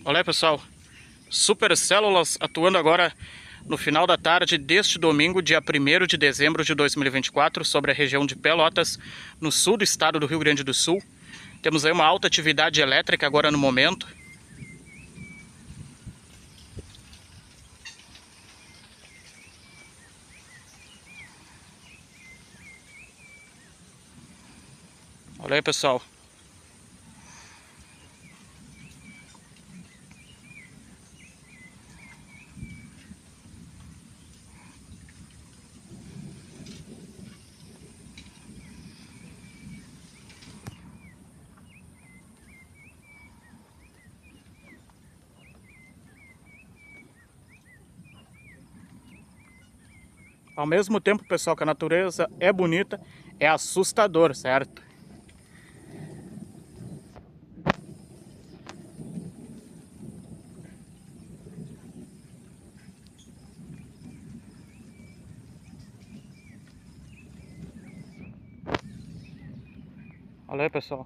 Olha aí, pessoal, Supercélulas atuando agora no final da tarde deste domingo, dia 1º de dezembro de 2024, sobre a região de Pelotas, no sul do estado do Rio Grande do Sul. Temos aí uma alta atividade elétrica agora no momento. Olha aí, pessoal. Ao mesmo tempo, pessoal, que a natureza é bonita, é assustador, certo? Olha aí, pessoal.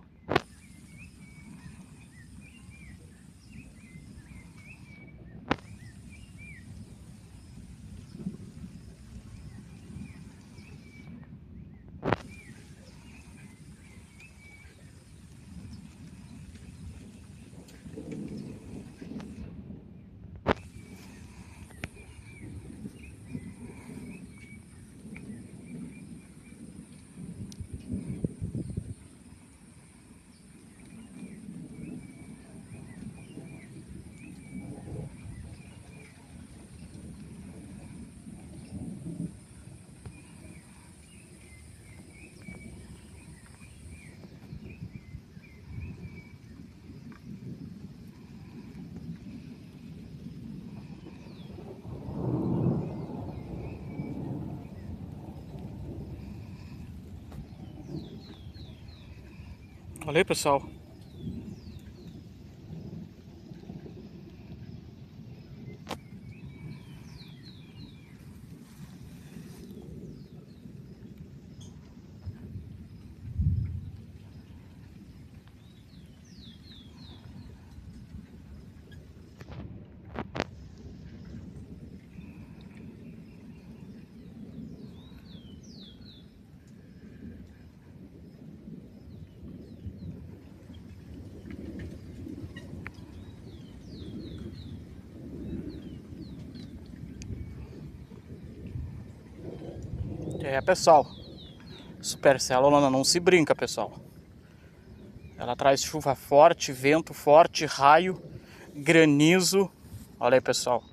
Olha aí, pessoal. Pessoal, Supercélula não se brinca, pessoal. Ela traz chuva forte, vento forte, raio, granizo. Olha aí, pessoal.